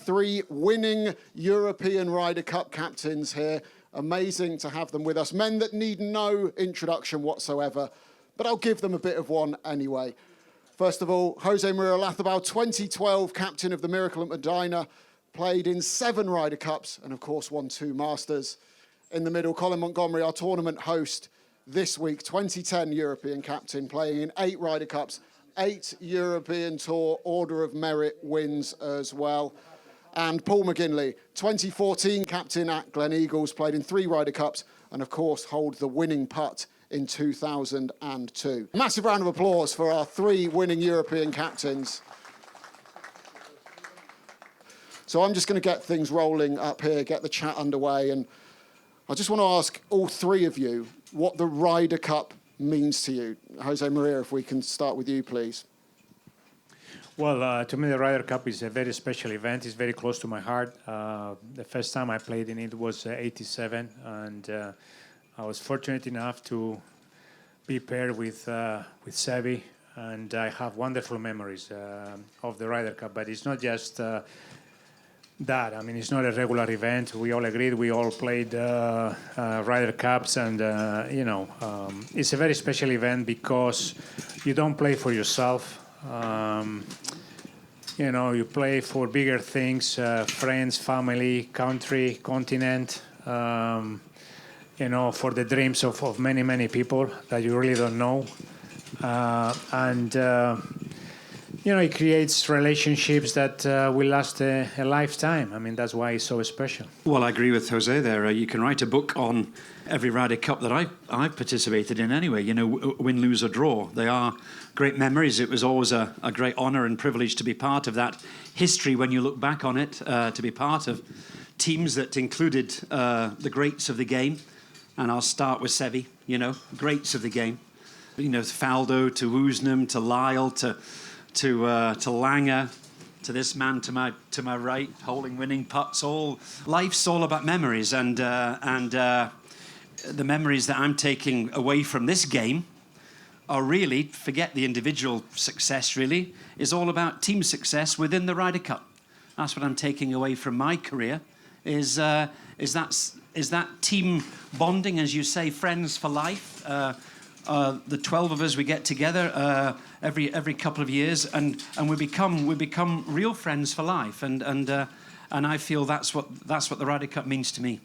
three winning European Ryder Cup captains here. Amazing to have them with us. Men that need no introduction whatsoever, but I'll give them a bit of one anyway. First of all, Jose Maria Olazabal, 2012 captain of the Miracle at Medina, played in 7 Ryder Cups and, of course, won 2 Masters. In the middle, Colin Montgomery, our tournament host this week, 2010 European captain, playing in 8 Ryder Cups, 8 European Tour Order of Merit wins as well. And Paul McGinley, 2014 captain at Gleneagles, played in 3 Ryder Cups and, of course, hold the winning putt in 2002. Massive round of applause for our 3 winning European captains. So I'm just going to get things rolling up here, get the chat underway, and I just want to ask all 3 of you what the Ryder Cup means to you. Jose Maria, if we can start with you, please. Well, to me, the Ryder Cup is a very special event. It's very close to my heart. The first time I played in it was '87, and I was fortunate enough to be paired with Seve, and I have wonderful memories of the Ryder Cup. But it's not just that. I mean, it's not a regular event. We all agreed. We all played Ryder Cups, and it's a very special event because you don't play for yourself. You play for bigger things, friends, family, country, continent. For the dreams of many, many people that you really don't know. It creates relationships that will last a lifetime. I mean, that's why it's so special. Well, I agree with Jose there. You can write a book on every Ryder Cup that I've participated in anyway. Win, lose or draw. They are great memories. It was always a great honour and privilege to be part of that history when you look back on it, to be part of teams that included the greats of the game. And I'll start with Seve, greats of the game. Faldo, to Woosnam, to Lyle, to Langer, to this man to my right, holding winning putts. Life's all about memories, and the memories that I'm taking away from this game are really, forget the individual success. Really, is all about team success within the Ryder Cup. That's what I'm taking away from my career. Is that team bonding, as you say, friends for life. The 12 of us, we get together every couple of years, and we become real friends for life. And I feel that's what the Ryder Cup means to me.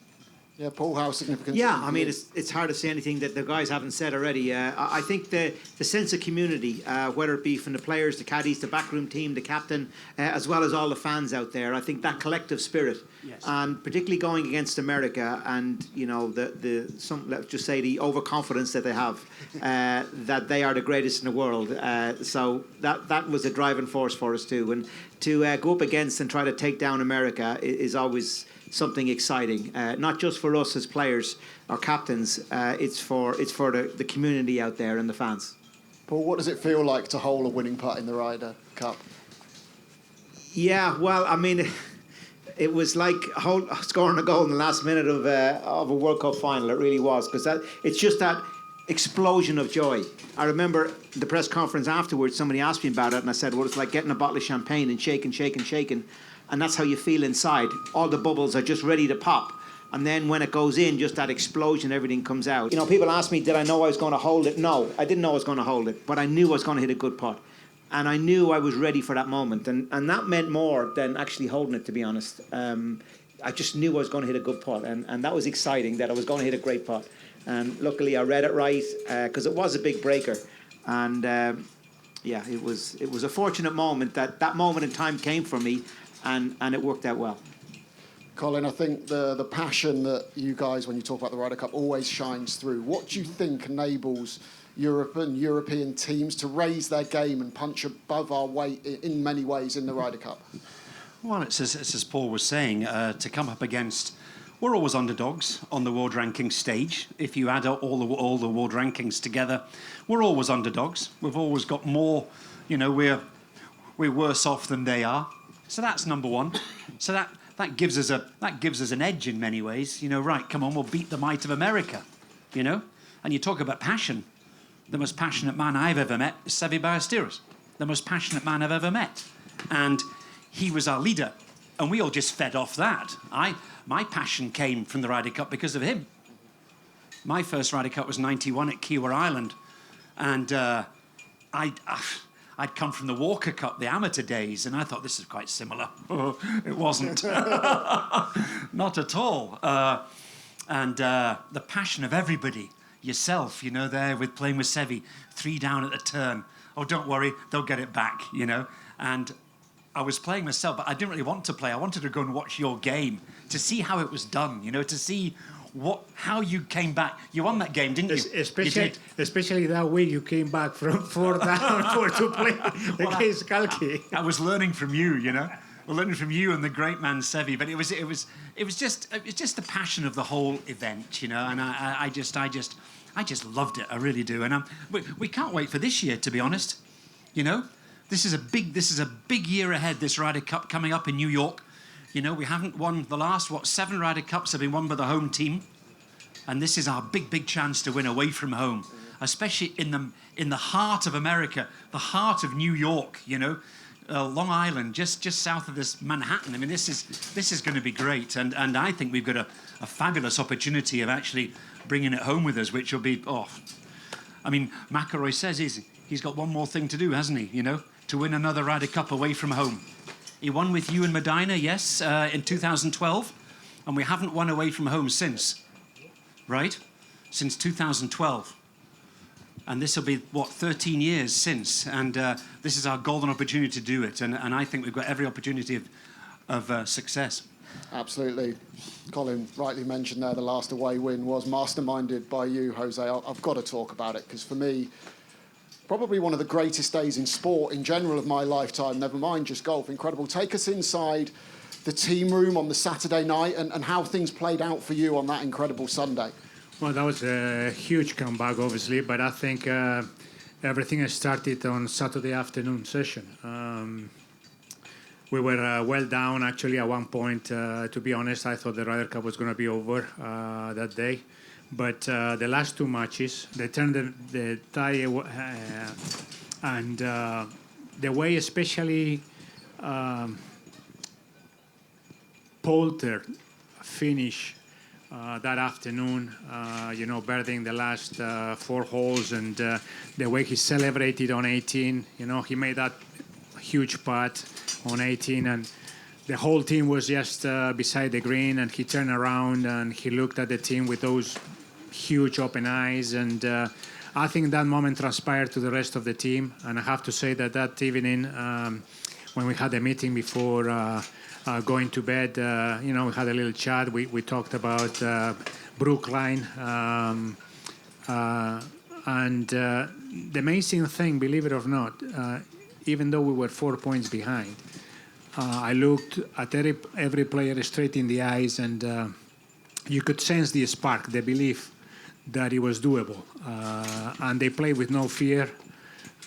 Yeah, Paul, how significant? Yeah, I mean, it's hard to say anything that the guys haven't said already. I think the sense of community, whether it be from the players, the caddies, the backroom team, the captain, as well as all the fans out there, I think that collective spirit, yes. And particularly going against America, and let's just say the overconfidence that they have, that they are the greatest in the world. So that was a driving force for us too, and to go up against and try to take down America is always something exciting, not just for us as players or captains. It's for the community out there and the fans. Paul, what does it feel like to hold a winning putt in the Ryder Cup? Yeah, well, I mean, it was like scoring a goal in the last minute of a World Cup final. It really was, because it's just that explosion of joy. I remember the press conference afterwards, somebody asked me about it, and I said, well, it's like getting a bottle of champagne and shaking. And that's how you feel inside. All the bubbles are just ready to pop. And then when it goes in, just that explosion, everything comes out. People ask me, did I know I was going to hold it? No, I didn't know I was going to hold it. But I knew I was going to hit a good putt. And I knew I was ready for that moment. And that meant more than actually holding it, to be honest. I just knew I was going to hit a good putt. And that was exciting, that I was going to hit a great putt. And luckily I read it right, because it was a big breaker. And it was a fortunate moment that moment in time came for me. And it worked out well. Colin, I think the passion that you guys, when you talk about the Ryder Cup, always shines through. What do you think enables Europe and European teams to raise their game and punch above our weight in many ways in the Ryder Cup? Well, it's as Paul was saying, to come up against... We're always underdogs on the world ranking stage. If you add all the world rankings together, we're always underdogs. We've always got more, we're worse off than they are. So that's number one. So that gives us an edge in many ways. Right, come on, we'll beat the might of America. And you talk about passion. The most passionate man I've ever met is Seve Ballesteros. The most passionate man I've ever met. And he was our leader. And we all just fed off that. My passion came from the Ryder Cup because of him. My first Ryder Cup was 91 at Kiwa Island. And I'd come from the Walker Cup, the amateur days, and I thought this is quite similar. It wasn't. Not at all. And the passion of everybody, yourself, you know, there with playing with Seve, 3 down at the turn. Oh, don't worry, they'll get it back, you know. And I was playing myself, but I didn't really want to play. I wanted to go and watch your game to see how it was done, you know, to see how you came back. You won that game, didn't you? Especially that week you came back from 4 down to play against Kalki. I was learning from you, you know. We're learning from you and the great man Seve, but it was just the passion of the whole event, you know. And I just loved it. I really do. And we can't wait for this year, to be honest. You know, this is a big year ahead. This Ryder Cup coming up in New York. You know, we haven't won the last 7 Ryder Cups have been won by the home team, and this is our big chance to win away from home, especially in the heart of America, the heart of New York. You know. Long Island, just south of this Manhattan. I mean, this is going to be great, and I think we've got a fabulous opportunity of actually bringing it home with us, which will be I mean, McIlroy says he's got one more thing to do, hasn't he? You know, to win another Ryder Cup away from home. He won with you in Medina, yes, in 2012, and we haven't won away from home since, right? Since 2012. And this will be, 13 years since. And this is our golden opportunity to do it. And I think we've got every opportunity of success. Absolutely. Colin rightly mentioned there the last away win was masterminded by you, Jose. I've got to talk about it because for me, probably one of the greatest days in sport in general of my lifetime, never mind just golf. Incredible. Take us inside the team room on the Saturday night and how things played out for you on that incredible Sunday. Well, that was a huge comeback, obviously, but I think everything has started on Saturday afternoon session. We were well down, actually, at one point. To be honest, I thought the Ryder Cup was going to be over that day. But the last 2 matches, they turned the tide, and the way especially Poulter finished that afternoon, you know, birding the last 4 holes, and the way he celebrated on 18, you know, he made that huge putt on 18, and the whole team was just beside the green, and he turned around and he looked at the team with those huge open eyes, and I think that moment transpired to the rest of the team. And I have to say that evening, when we had a meeting before going to bed, you know, we had a little chat. We talked about Brookline. And the amazing thing, believe it or not, even though we were 4 points behind, I looked at every player straight in the eyes, and you could sense the spark, the belief that it was doable. And they played with no fear.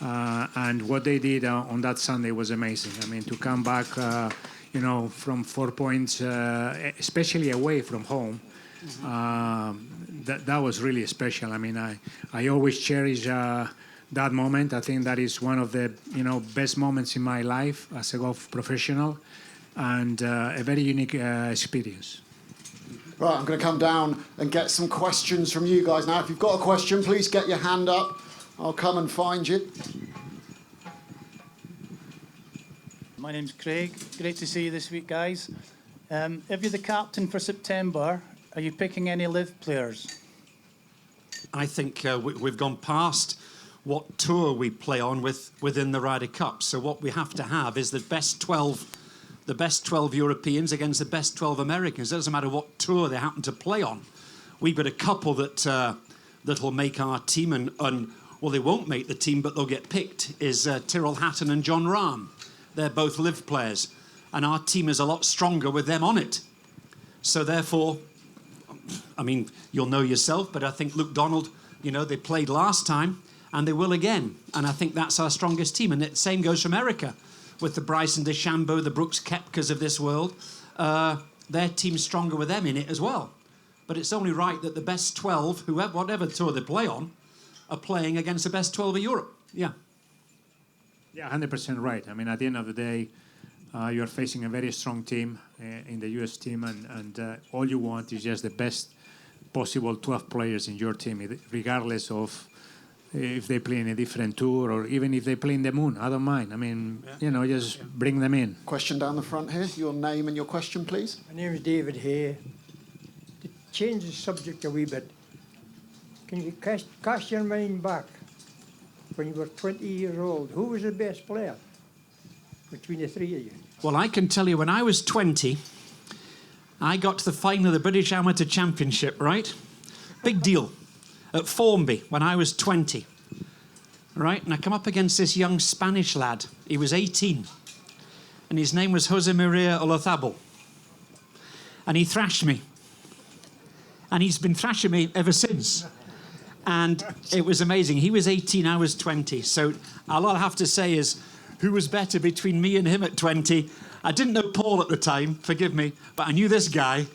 And what they did on that Sunday was amazing. I mean, to come back, you know, from 4 points, especially away from home, that was really special. I mean, I always cherish that moment. I think that is one of the, you know, best moments in my life as a golf professional, and a very unique experience. Right, I'm going to come down and get some questions from you guys now. If you've got a question, please get your hand up. I'll come and find you. My name's Craig. Great to see you this week, guys. If you're the captain for September, are you picking any live players? I think we've gone past what tour we play on within the Ryder Cup. So what we have to have is the best 12 Europeans against the best 12 Americans. It doesn't matter what tour they happen to play on. We've got a couple that'll make our team, and well, they won't make the team, but they'll get picked, is Tyrrell Hatton and John Rahm. They're both live players, and our team is a lot stronger with them on it. So therefore, I mean, you'll know yourself, but I think Luke Donald, you know, they played last time, and they will again. And I think that's our strongest team. And the same goes for America, with the Bryson DeChambeau, the Brooks Koepkas of this world. Their team's stronger with them in it as well. But it's only right that the best 12, whatever tour they play on, are playing against the best 12 of Europe. Yeah. Yeah, 100% right. I mean, at the end of the day, You're facing a very strong team in the US team, and all you want is just the best possible 12 players in your team, regardless of if they play in a different tour or even if they play in the moon. I don't mind. I mean, just bring them in. Question down the front here. Your name and your question, please. My name is David Hay. To change the subject a wee bit, can you cast your mind back when you were 20 years old? Who was the best player between the three of you? Well, I can tell you, when I was 20, I got to the final of the British Amateur Championship, right? Big deal. At Formby, when I was 20. Right? And I come up against this young Spanish lad. He was 18. And his name was Jose Maria Olazabal. And he thrashed me. And he's been thrashing me ever since. And it was amazing. He was 18, I was 20. So all I'll have to say is, who was better between me and him at 20? I didn't know Paul at the time, forgive me, but I knew this guy. I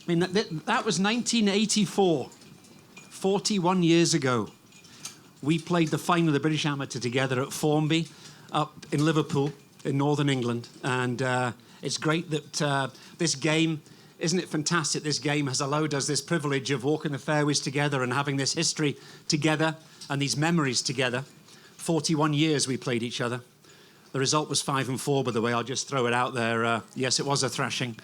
mean, that was 1984, 41 years ago. We played the final of the British Amateur together at Formby, up in Liverpool, in Northern England. And it's great that this game, isn't it fantastic? This game has allowed us this privilege of walking the fairways together and having this history together and these memories together. 41 years we played each other. The result was 5-4, by the way. I'll just throw it out there. Yes, it was a thrashing.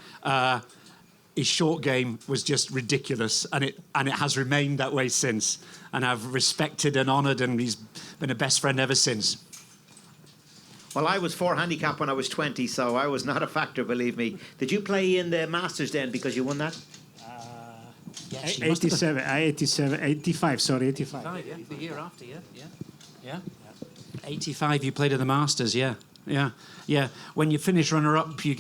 His short game was just ridiculous, and it has remained that way since. And I've respected and honoured, and he's been a best friend ever since. Well, I was 4 handicap when I was 20, so I was not a factor, believe me. Did you play in the Masters then because you won that? Yes, 85, sorry, 85. Yeah, the year after, yeah. 85, you played at the Masters, yeah. When you finish runner-up, you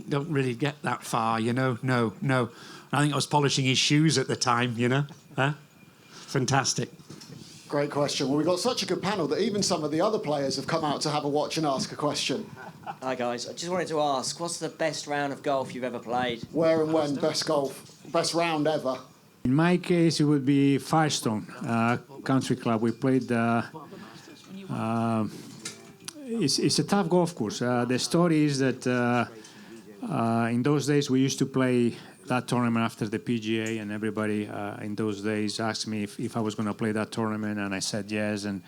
don't really get that far, No. I think I was polishing his shoes at the time, Huh? Fantastic. Great question. Well, we've got such a good panel that even some of the other players have come out to have a watch and ask a question. Hi guys, I just wanted to ask, what's the best round of golf you've ever played? Where and when? Best round ever. In my case, it would be Firestone Country Club. We played. It's a tough golf course. The story is that in those days we used to play that tournament after the PGA, and everybody in those days asked me if I was going to play that tournament, and I said yes. And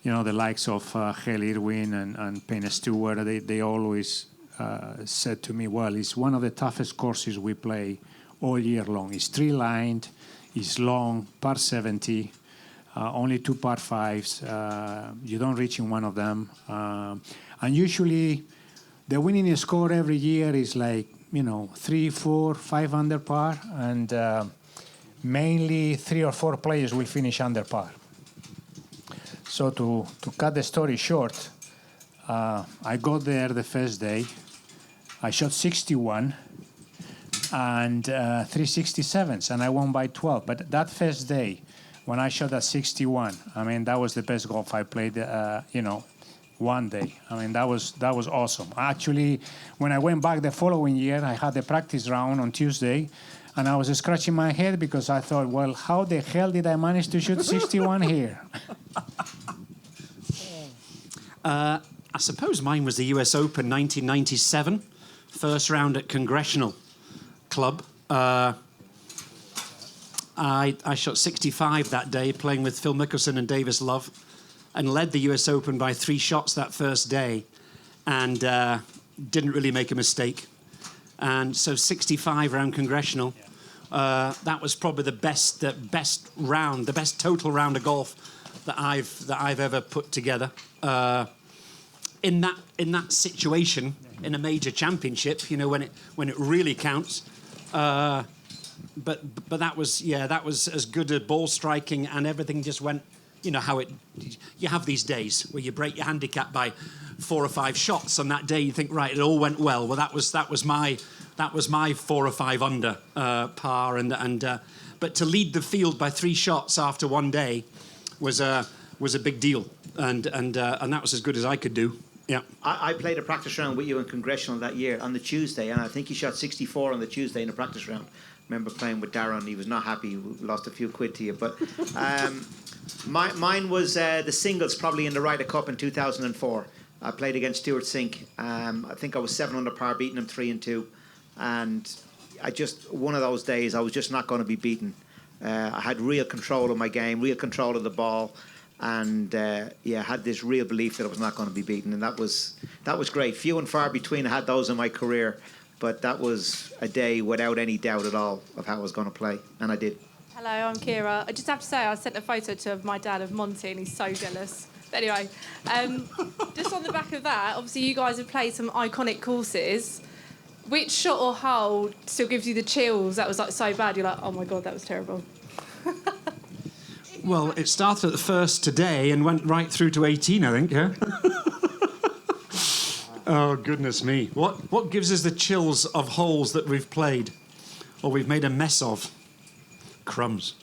the likes of Hale Irwin and Payne Stewart, they always said to me, well, it's one of the toughest courses we play all year long. It's tree-lined, it's long, par 70, only 2 par 5s. You don't reach in one of them. And usually the winning score every year is like, 3, 4, 5 under par, and mainly 3 or 4 players will finish under par. So to cut the story short, I got there the first day. I shot 61 and 367s, and I won by 12. But that first day, when I shot at 61, I mean, that was the best golf I played, one day. I mean, that was awesome. Actually, when I went back the following year, I had the practice round on Tuesday, and I was scratching my head because I thought, well, how the hell did I manage to shoot 61 here? I suppose mine was the US Open 1997, first round at Congressional Club. I shot 65 that day, playing with Phil Mickelson and Davis Love, and led the US Open by 3 shots that first day, and didn't really make a mistake. And so 65 round Congressional, that was probably the best round, the best total round of golf that I've ever put together. In that situation, in a major championship, when it really counts. But that was as good at ball striking, and everything just went. How you have these days where you break your handicap by 4 or 5 shots. On that day, you think, right, it all went well. Well, that was my 4 or 5 under par, but to lead the field by 3 shots after one day was a big deal, and that was as good as I could do. Yeah. I played a practice round with you in Congressional that year on the Tuesday, and I think he shot 64 on the Tuesday in a practice round. I remember playing with Darren. He was not happy. We lost a few quid to you. But mine was the singles, probably in the Ryder Cup in 2004. I played against Stuart Sink. I think I was 7 under par, beating him 3 and 2, and one of those days I was just not going to be beaten. I had real control of my game, real control of the ball, and had this real belief that I was not going to be beaten, and that was great. Few and far between I had those in my career, but that was a day without any doubt at all of how I was going to play, and I did. Hello, I'm Kira. I just have to say, I sent a photo to my dad of Monty, and he's so jealous. But anyway, just on the back of that, obviously you guys have played some iconic courses. Which shot or hole still gives you the chills? That was like so bad. You're like, oh my God, that was terrible. Well, it started at the first today and went right through to 18, I think, yeah? Oh, goodness me. What gives us the chills of holes that we've played or we've made a mess of? Crumbs.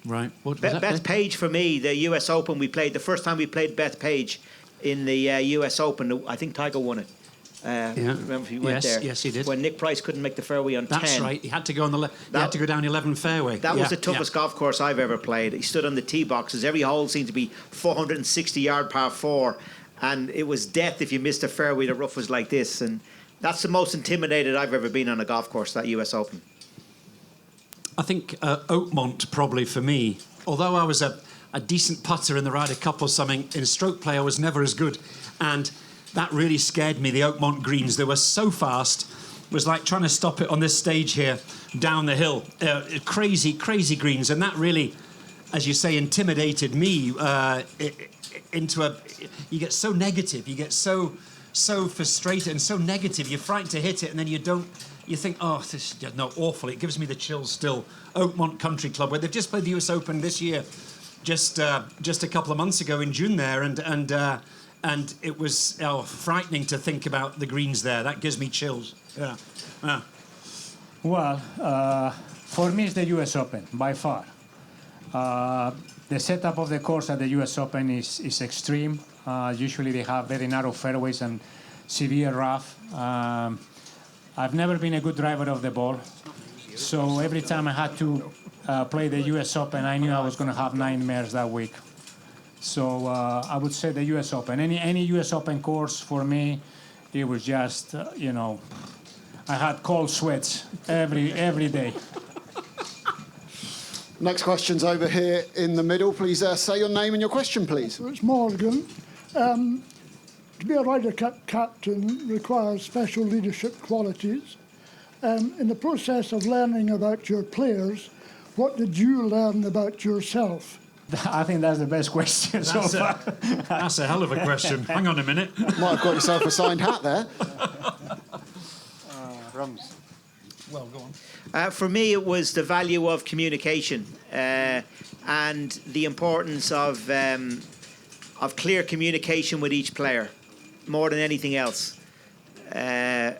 Right. What was that? Beth Page for me, the US Open we played, the first time we played Beth Page in the US Open, I think Tiger won it. Remember if he went there? Yes, he did. When Nick Price couldn't make the fairway on 10. That's right. He had to go on he had to go down 11 fairway. That was the toughest golf course I've ever played. He stood on the tee boxes. Every hole seemed to be 460-yard par 4, and it was death if you missed a fairway. The rough was like this, and that's the most intimidated I've ever been on a golf course, that US Open. I think Oakmont probably for me. Although I was a decent putter in the Ryder Cup or something, in stroke play I was never as good, and that really scared me. The Oakmont greens, they were so fast. It was like trying to stop it on this stage here down the hill. Crazy greens, and that really, as you say, intimidated me into a. You get so negative, you get so frustrated and so negative. You're frightened to hit it, and then you don't. You think, oh, this is awful. It gives me the chills still. Oakmont Country Club, where they've just played the US Open this year, just a couple of months ago in June there, and it was frightening to think about the greens there. That gives me chills. Yeah. Well, for me, it's the US Open, by far. The setup of the course at the US Open is extreme. Usually they have very narrow fairways and severe rough. I've never been a good driver of the ball. So every time I had to play the US Open, I knew I was going to have nightmares that week. So I would say the US Open. Any US Open course for me, it was just, I had cold sweats every day. Next question's over here in the middle. Please say your name and your question, please. It's Morgan. To be a Ryder Cup captain requires special leadership qualities. In the process of learning about your players, what did you learn about yourself? I think that's the best question so far. That's a hell of a question. Hang on a minute. Might have got yourself a signed hat there. Rums. Well, go on. For me, it was the value of communication and the importance of clear communication with each player, more than anything else. And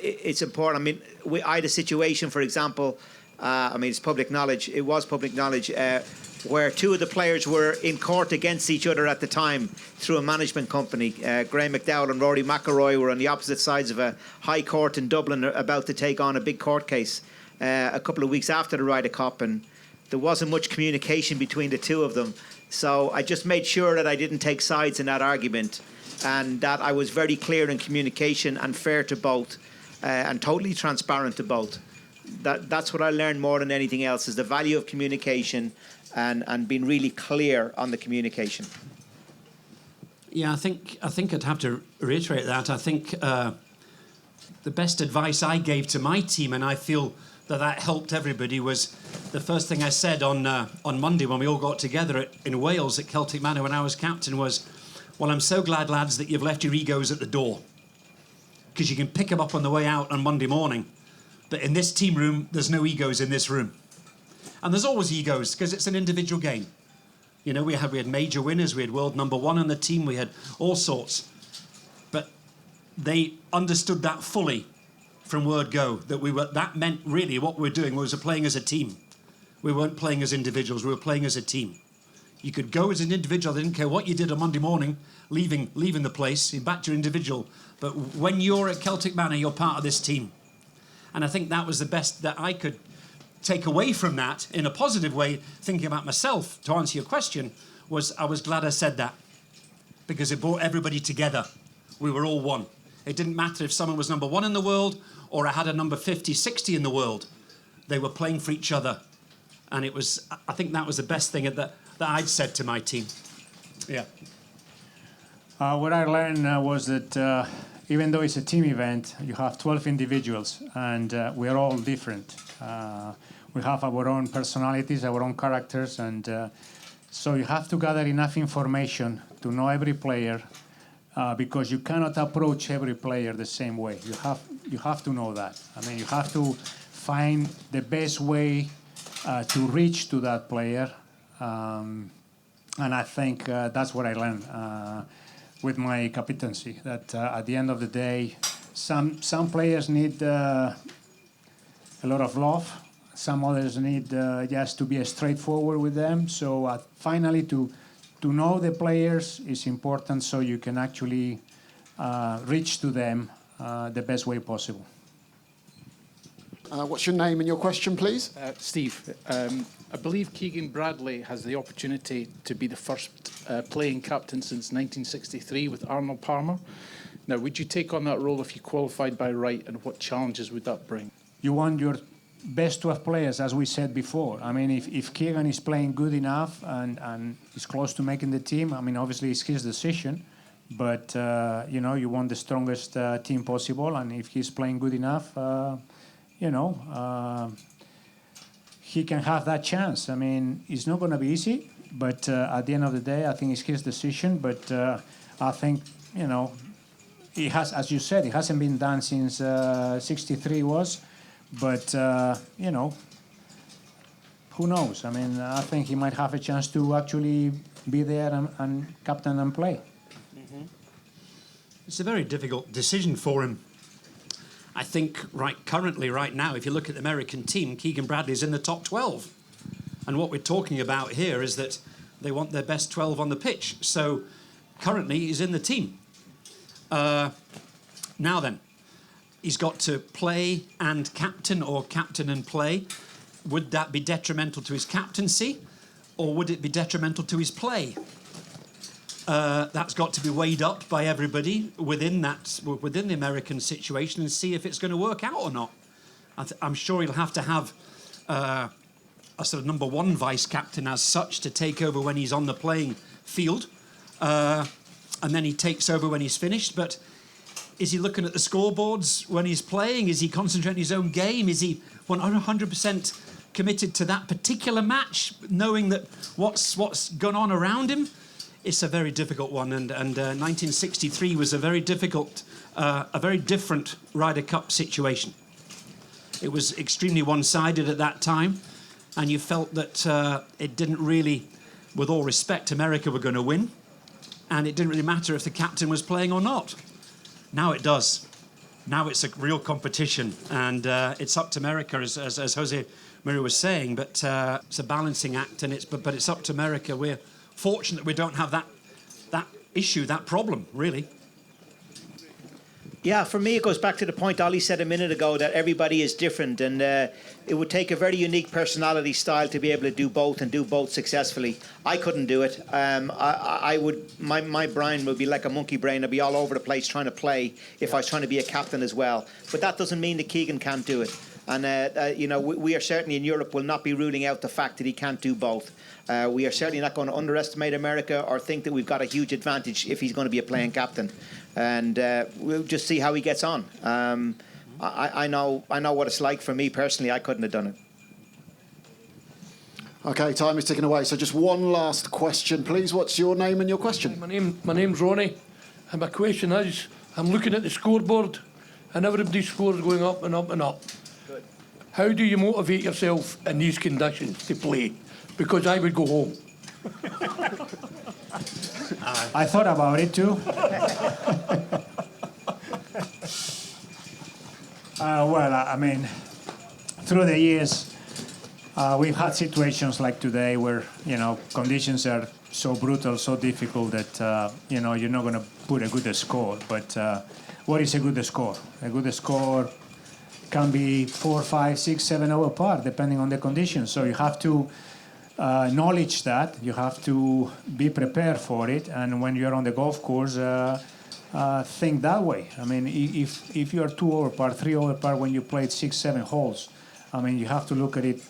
it's important. I mean, I had a situation, for example, it's public knowledge. It was public knowledge where two of the players were in court against each other at the time through a management company. Graham McDowell and Rory McIlroy were on the opposite sides of a high court in Dublin about to take on a big court case a couple of weeks after the Ryder Cup, and there wasn't much communication between the two of them. So I just made sure that I didn't take sides in that argument, and that I was very clear in communication and fair to both, and totally transparent to both. That's what I learned more than anything else, is the value of communication and being really clear on the communication. Yeah, I think I'd have to reiterate that. I think the best advice I gave to my team, and I feel that helped everybody, was the first thing I said on Monday when we all got together in Wales at Celtic Manor when I was captain was, well, I'm so glad, lads, that you've left your egos at the door, because you can pick them up on the way out on Monday morning. But in this team room, there's no egos in this room. And there's always egos, because it's an individual game. You know, we had major winners, we had world number one on the team, we had all sorts. But they understood that fully from word go, that meant really what we were doing was playing as a team. We weren't playing as individuals, we were playing as a team. You could go as an individual, they didn't care what you did on Monday morning, leaving the place, you're back to your individual. But when you're at Celtic Manor, you're part of this team. And I think that was the best that I could take away from that in a positive way, thinking about myself, to answer your question, was I was glad I said that. because it brought everybody together. We were all one. It didn't matter if someone was number 1 in the world or I had a number 50, 60 in the world. They were playing for each other. And it was, I think that was the best thing that I'd said to my team. Yeah. What I learned was that even though it's a team event, you have 12 individuals, and we're all different. We have our own personalities, our own characters, and so you have to gather enough information to know every player, because you cannot approach every player the same way. You have to know that. I mean, you have to find the best way to reach to that player, and I think that's what I learned with my captaincy. That at the end of the day, some players need a lot of love. Some others need just to be straightforward with them. So finally, to know the players is important, so you can actually reach to them the best way possible. What's your name and your question, please? Steve, I believe Keegan Bradley has the opportunity to be the first playing captain since 1963 with Arnold Palmer. Now, would you take on that role if you qualified by right, and what challenges would that bring? You want your best 12 players, as we said before. I mean, if Keegan is playing good enough and is close to making the team, I mean, obviously it's his decision, but, you want the strongest team possible, and if he's playing good enough, he can have that chance. I mean, it's not going to be easy, but at the end of the day, I think it's his decision. But I think, it has, as you said, it hasn't been done since 63 was. But, who knows? I mean, I think he might have a chance to actually be there and captain and play. Mm-hmm. It's a very difficult decision for him. I think currently, right now, if you look at the American team, Keegan Bradley's in the top 12. And what we're talking about here is that they want their best 12 on the pitch. So currently, he's in the team. Now then, he's got to play and captain, or captain and play. Would that be detrimental to his captaincy, or would it be detrimental to his play? That's got to be weighed up by everybody within the American situation and see if it's going to work out or not. I'm sure he'll have to have a sort of number 1 vice captain as such to take over when he's on the playing field, and then he takes over when he's finished. But is he looking at the scoreboards when he's playing? Is he concentrating on his own game? Is he 100% committed to that particular match, knowing that what's gone on around him? It's a very difficult one, and 1963 was a very difficult, a very different Ryder Cup situation. It was extremely one-sided at that time, and you felt that it didn't really, with all respect, America were going to win, and it didn't really matter if the captain was playing or not. Now it does. Now it's a real competition, and it's up to America, as Jose Maria was saying, but it's a balancing act, and but it's up to America. We're fortunate we don't have that issue, that problem, really. Yeah, for me, it goes back to the point Ollie said a minute ago, that everybody is different, and it would take a very unique personality style to be able to do both and do both successfully. I couldn't do it. I would. My brain would be like a monkey brain. I'd be all over the place trying to play if I was trying to be a captain as well. But that doesn't mean that Keegan can't do it. And we are certainly in Europe will not be ruling out the fact that he can't do both. We are certainly not going to underestimate America or think that we've got a huge advantage if he's going to be a playing captain. And we'll just see how he gets on. I know what it's like. For me personally, I couldn't have done it. Okay, time is ticking away. So just one last question, please. What's your name and your question? My name's Ronnie, and my question is, I'm looking at the scoreboard, and everybody's scores going up and up and up. Good. How do you motivate yourself in these conditions to play? Because I would go home. I thought about it too. I mean, through the years, we've had situations like today where, conditions are so brutal, so difficult that, you're not going to put a good score. But what is a good score? A good score can be 4, 5, 6, 7 over par, depending on the conditions. So you have to knowledge that. You have to be prepared for it. And when you're on the golf course, think that way. I mean, if you're 2 over par, 3 over par when you played 6, 7 holes, I mean, you have to look at it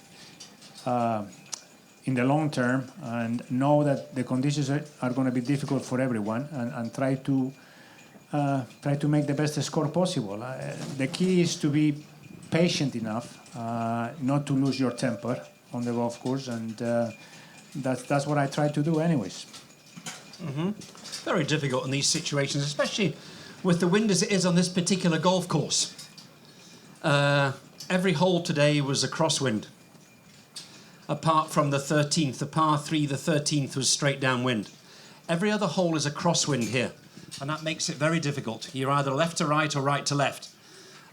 in the long term and know that the conditions are going to be difficult for everyone, and try to make the best score possible. The key is to be patient enough not to lose your temper on the golf course, and that's what I try to do anyways. Mm-hmm. Very difficult in these situations, especially with the wind as it is on this particular golf course. Every hole today was a crosswind, apart from the 13th, the par 3, the 13th was straight downwind. Every other hole is a crosswind here, and that makes it very difficult. You're either left to right or right to left.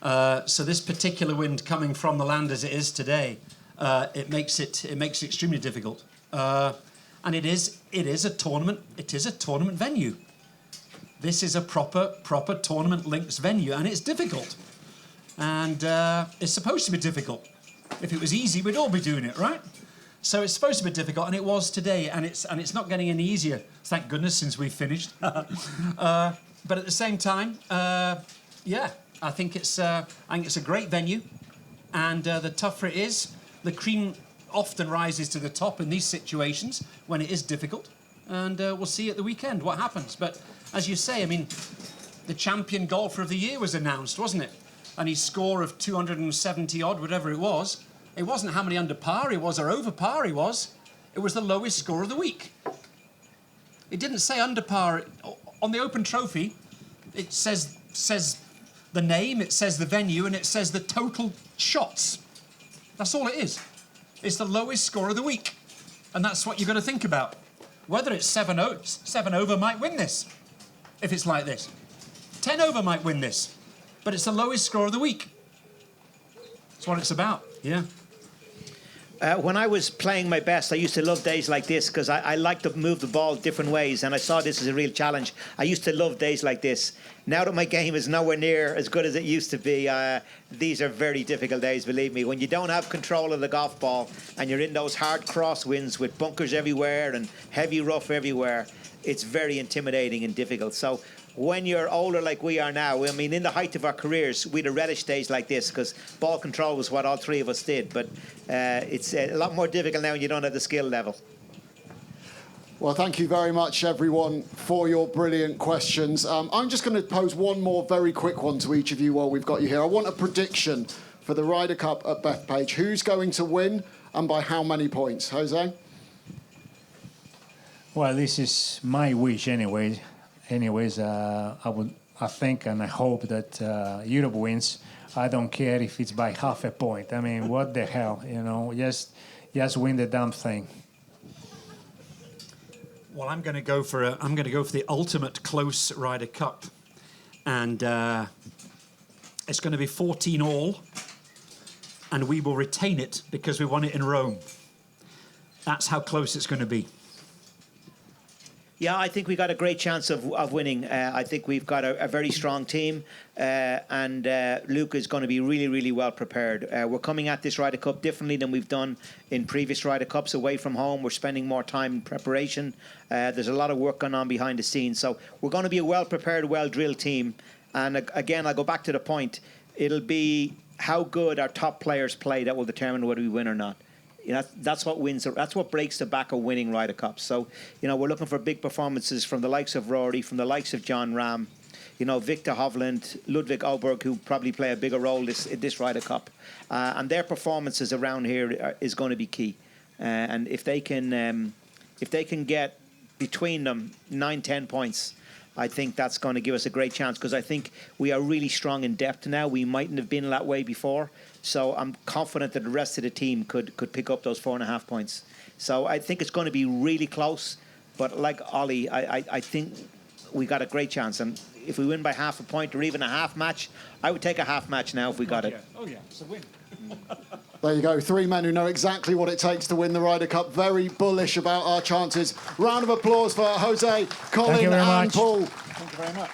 So this particular wind coming from the land as it is today, it makes it extremely difficult. And it is a tournament. It is a tournament venue. This is a proper tournament links venue, and it's difficult. And it's supposed to be difficult. If it was easy, we'd all be doing it, right? So it's supposed to be difficult, and it was today, and it's not getting any easier. Thank goodness, since we've finished. But at the same time, yeah, I think it's a great venue, and the tougher it is, the cream often rises to the top in these situations when it is difficult, and we'll see at the weekend what happens. But as you say, I mean, the champion golfer of the year was announced, wasn't it? And his score of 270 odd, whatever it wasn't how many under par he was or over par he was. It was the lowest score of the week. It didn't say under par on the Open Trophy. It says the name, it says the venue, and it says the total shots. That's all it is. It's the lowest score of the week, and that's what you've got to think about. Whether it's 7 over might win this, if it's like this. 10 over might win this, but it's the lowest score of the week. That's what it's about, yeah. When I was playing my best, I used to love days like this because I like to move the ball different ways, and I saw this as a real challenge. I used to love days like this. Now that my game is nowhere near as good as it used to be, these are very difficult days, believe me. When you don't have control of the golf ball and you're in those hard crosswinds with bunkers everywhere and heavy rough everywhere, it's very intimidating and difficult. So when you're older like we are now, I mean, in the height of our careers, we'd have relished days like this because ball control was what all three of us did. But it's a lot more difficult now when you don't have the skill level. Well, thank you very much, everyone, for your brilliant questions. I'm just going to pose one more very quick one to each of you while we've got you here. I want a prediction for the Ryder Cup at Bethpage. Who's going to win and by how many points? Jose? Well, this is my wish anyway. Anyways, I think and I hope that Europe wins. I don't care if it's by half a point. I mean, what the hell, you know? Just win the damn thing. Well, I'm going to go for the ultimate close Ryder Cup, and it's going to be 14 all, and we will retain it because we won it in Rome. That's how close it's going to be. Yeah, I think we got a great chance of winning. I think we've got a very strong team, and Luke is going to be really, really well prepared. We're coming at this Ryder Cup differently than we've done in previous Ryder Cups away from home. We're spending more time in preparation. There's a lot of work going on behind the scenes. So we're going to be a well-prepared, well-drilled team. And again, I'll go back to the point. It'll be how good our top players play that will determine whether we win or not. You know, that's what wins. That's what breaks the back of winning Ryder Cups. So, you know, we're looking for big performances from the likes of Rory, from the likes of John Rahm, you know, Victor Hovland, Ludwig Åberg, who probably play a bigger role this Ryder Cup, and their performances around here is going to be key. And if they can get between them 9-10 points, I think that's going to give us a great chance because I think we are really strong in depth now. We mightn't have been that way before. So I'm confident that the rest of the team could pick up those 4.5 points. So I think it's going to be really close. But like Ollie, I think we got a great chance. And if we win by half a point or even a half match, I would take a half match now if we got it. Oh, yeah, it's a win. There you go, 3 men who know exactly what it takes to win the Ryder Cup. Very bullish about our chances. Round of applause for Jose, Colin and Paul. Thank you very much.